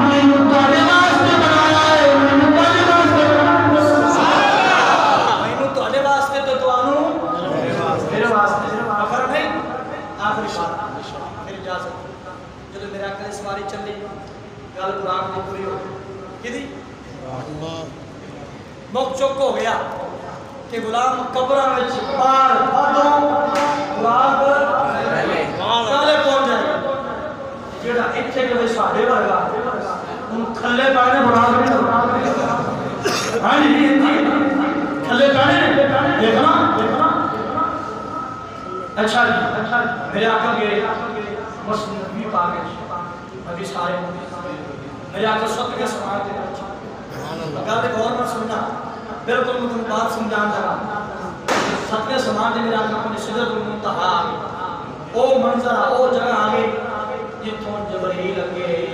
میں تارے واسطے بنایا ہے میں تارے واسطے بنایا میں تارے واسطے تو تو آنو میرے واسطے آخر نہیں آخری بات میری اجازت جب میرا کل سواری چل لی گل قرآن کی پوری ہو کدی موقع چک ہو گیا کہ غلام قبرہ میں پار باتوں قرآن کالے پہنچ جائے جیڑا اتھے کے ساڑھے ورگا ان کھلے پانے بنا کرنے ہاں جی کھلے پانے دیکھنا اچھا جی میرے آقا کے مسلم نبی پاک نبی سارے میرے آقا سب کے سماعت دے اگر غور میں سننا بالکل میں تمہیں بات سمجھان جانا سب کے سماعت دے میرے آقا اپنے صدر المنتہا آگے او منظر او جگہ آگے جتوں جبریل لگے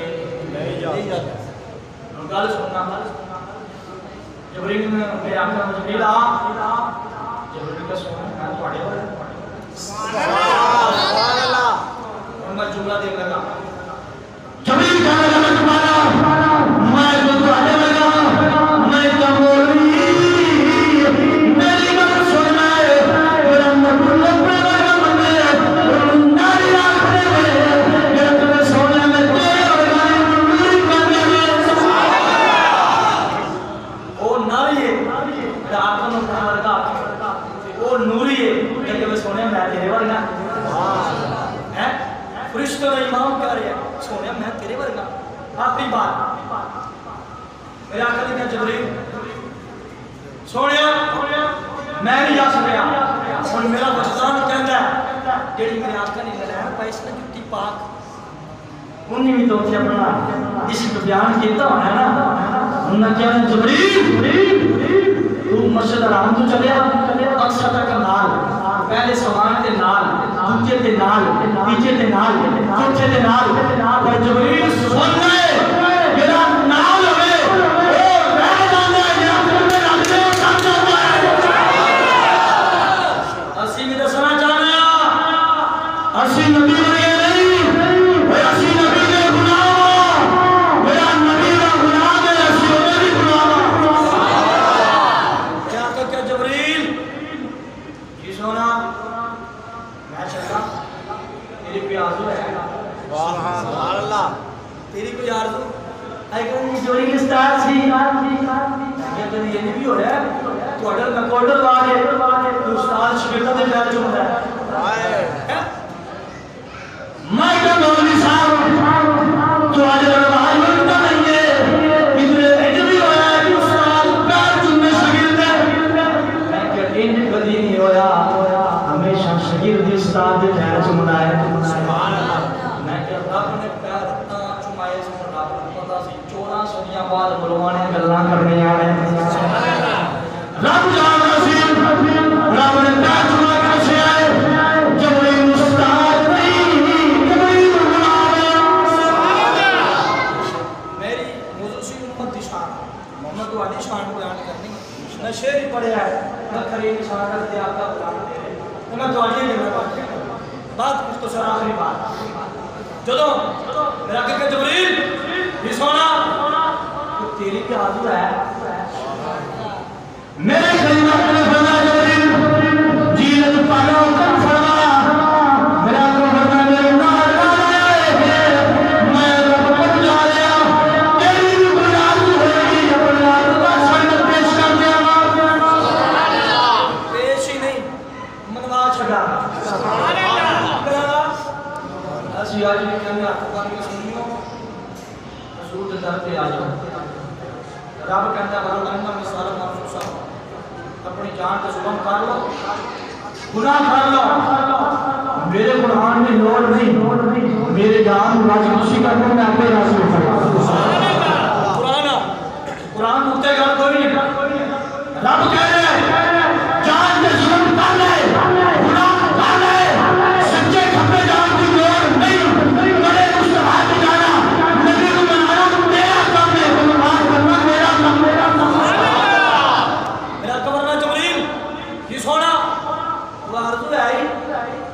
نہیں جاتا گل سننا جبریل میں میرے آقا جبریل جبریل کا سننا ہے پاڑے ہوئے سبحان اللہ میں جملہ دیکھ لگا جبریل کہنے لگا تمہارا میں تو تمہارے لگا میں کمولی میری مدد سننا ہے میرا مطلب پہ لگا مندے ناری آخرے میں میرا تمہیں سونے میں تیرے اور گانے نوری کرنے میں وہ ناری ہے میرا آقا میں کہنے لگا وہ نوری ہے کہ میں سونے میں تیرے ورگا فرشتوں نے امام کہہ رہے ہیں سونے میں تیرے ورگا آخری بات میرے آقا نے کہا جبریل سونے میں نہیں جا سکیا اور میرا وجدان کہندا ہے جیڑی میرے آقا نے لہر پائی اس نے جُتی پاک انہیں بھی تو تھے اپنا اسی کو بیان کیتا ہونا ہے نا انہوں نے کہا جبریل تو مسجد حرام تو چلے اقصی تک نال پہلے سامان دے نال دوجے دے نال تیجے دے نال چوتھے دے نال پر جبریل سن رہے میرا نال ہوئے او رہ جانا ہے میرا دل میں رکھ دے سن جاتا ہے اسی بھی دسنا چاہنا اسی نبی ورگے نہیں وہ اسی نبی کے غلام میرا نبی کا غلام ہے اسی ہونے بھی غلام کیا کہ جبریل جی سونا میں چلتا میری کوئی آرزو ہے سبحان اللہ تیری کوئی آرزو ہے کہ جوڑی کس طرح سی کہ یہ نہیں بھی ہو رہا ہے تو اگر میں کوڈر والے تو استاد شکرتا دے پیر جو ہوتا ہے میں کیا مولوی صاحب تو آج روائی ہوتا نہیں ہے ادھر ایڈ بھی ہویا ہے کہ استاد پیر جو میں شکر دے میں کیا انج کدی نہیں ہویا شگیر دی استاد دے پیر چومنا ہے سبحان اللہ میں کہ رب نے پیر چومائے سے رب کو پتہ سی 14 صدیاں بعد بلوانے گلاں کرنے آنے رب جاندا سی رب نے پیر چوما کے سے آئے جبرائیل استاد نہیں جبرائیل غلام سبحان اللہ میری موضوع سی امت دی شان محمد والی شان بیان کرنی میں شعر ہی پڑھیا ہے میں کریم شان کر دے آقا غلام دے میں دعائیں دے رہا بات مختصر آخری بات جدو میرا کہ جبریل یہ سونا تو تیری کی آرزو ہے میرے کلمہ نے فرمایا جبریل جیلت پالا کر فرمایا میرا کو فرمایا میرے نال آئے میں رب پر جا رہا تیری بھی کوئی آرزو ہوگی جب اللہ سنت پیش کر دیا پیش ہی نہیں منوا چھڑا سبحان اللہ اسی آج بھی کہنے آپ کے سنیوں حضور کے در پہ آ جاؤ رب کہتا ہے بلو انہا مثال محسوسا اپنی جان کا ظلم کر لو گناہ کر لو میرے قرآن میں لوڑ نہیں میرے جان راضی خوشی کرنے میں اپنے راضی ہو قرآن مکتے گا کوئی نہیں رب کہہ رہے ہیں جان کے ظلم کر لے گناہ کر لے سچے کھپے جان کی لوڑ نہیں بڑے مصطفیٰ کی جانا نبی کو منانا میرا کام ہے قرآن کرنا میرا کام میرا کمرنا جبریل یہ سونا وہ آرزو ہے آئی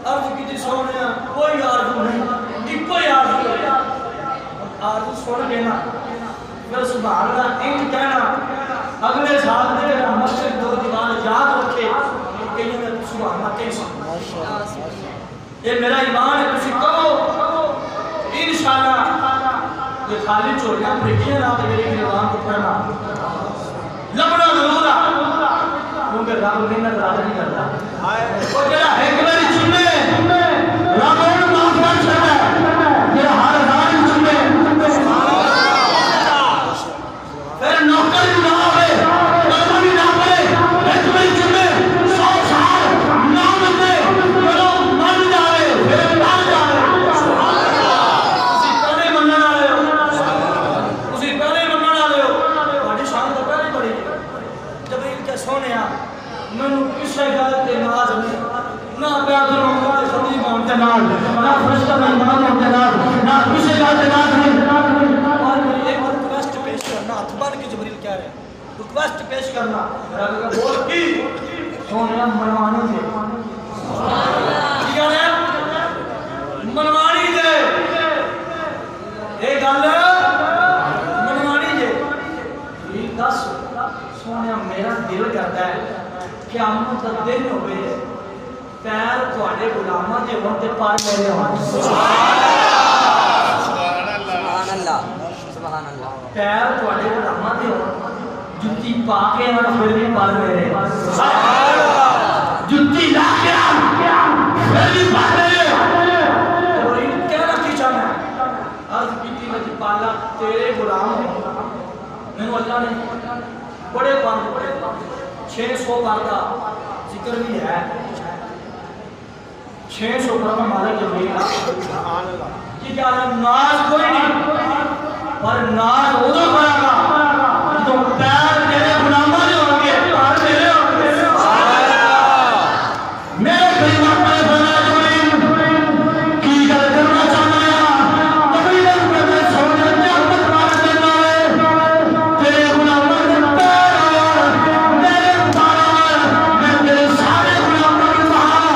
عرض کی جی سونے کوئی آرزو نہیں ایک کوئی آرزو ہے آرزو سوڑ دینا پھر سبحان اللہ انج کہنا اگلے سال میں مسجد دو دیوان یاد رکھے کہیں میں سبحان اللہ کہیں سکتا یہ میرا ایمان ہے کسی کہو انشاءاللہ یہ خالی چھوڑیاں پریکھیں رہا کہ میرے ایمان کو پڑھنا لبنا ضرور کیونکہ رب محنت راضی نہیں کرتا وہ جڑا حکمت چنے رب اور معاف کر سکتا ہے یہ ہر راز چنے پھر نوکر نہ ہوئے کلمہ بھی نہ پڑے حکمت چنے 100 سال نہ ملے چلو من جائے پھر نہ جائے اسی پہلے مننے والے ہو اسی پہلے مننے والے ہو بڑی شان تو پہلے پڑی جبریل کے سونے میں کسی گل کے ناز نہیں نہ بیعت محمد خطیب ہوتے ناز نہ فرشتہ مہمان ہوتے ناز نہ کسی گل کے ناز نہیں اور میری ایک ریکویسٹ پیش کرنا ہاتھ بن کے جبریل کہہ رہے ہیں ریکویسٹ پیش کرنا میرا کہ بول کی سونے منوانی دے کی کہہ رہے ہیں منوانی دے ایک گل منوانی دے یہ دس سونے میرا دل کرتا ہے قیامت کا دن ہوئے پیر تواڈے غلاماں دے ہون تے پار میرے ہون سبحان اللہ سبحان اللہ پیر تواڈے غلاماں دے ہون جُتی پا کے ہن پھر بھی پار میرے سبحان اللہ جُتی لا کے پھر بھی پار میرے اور ان کیا نتیجہ ہے عرض کیتی میں پالا تیرے غلام ہیں میں اللہ نے بڑے 600 بار کا ذکر بھی ہے 600 بار میں مالک جبریل کہ کیا ناز کوئی نہیں پر ناز ادھو کرا گا تو پیر تیرے غلامہ جو ہوں گے پار تیرے ہوں گے میرے کلمہ پر بنا جبریل کی گل کرنا چاہنا ہے جبریل میں سوچا جہمت مار دینا ہے تیرے غلامہ نے پیر اور میرے پار میں تیرے سارے غلامہ کے پہاں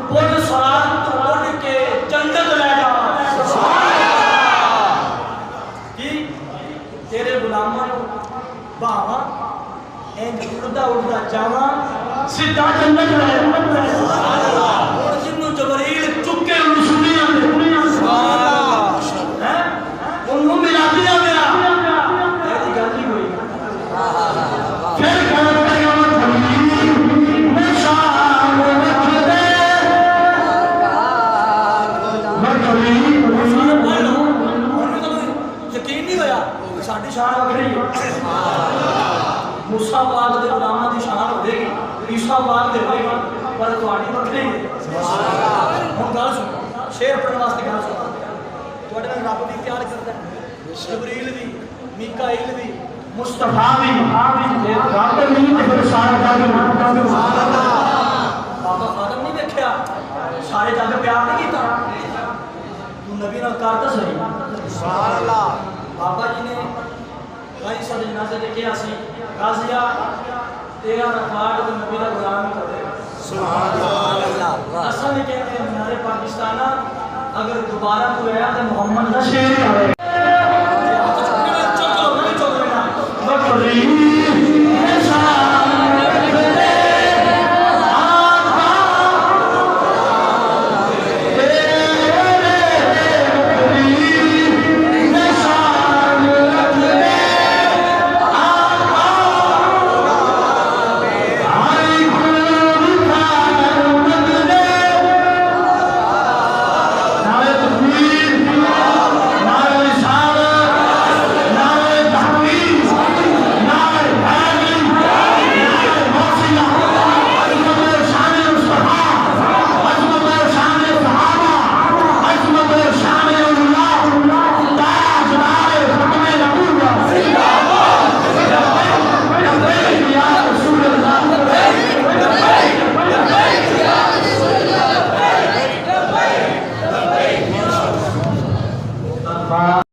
پوڑ سوال تو پوڑ کے جنت لے جا کی تیرے غلامہ باہاں این اڑدا اڑدا جاواں سیدھا جنت لے پر تھوڑی بکری ہوں گل سن شیر پڑھنے واسطے گل سن تھوڑے نال رب بھی پیار کرتا ہے جبریل بھی میکائیل بھی مصطفیٰ بھی رب نہیں تے پھر سارا جگ سبحان اللہ بابا فاطمہ نہیں دیکھیا سارے جگ پیار نہیں کیتا تو نبی نال کرتا صحیح سبحان اللہ بابا جی نے غازی صاحب جنازے تے کیا سی غازیہ 13 رکعت تے نبی دا غلام کرے سبحان اللہ اصل میں کہتے ہیں ہمارے پاکستان اگر دوبارہ کوئی آیا تو محمد کا شیر آئے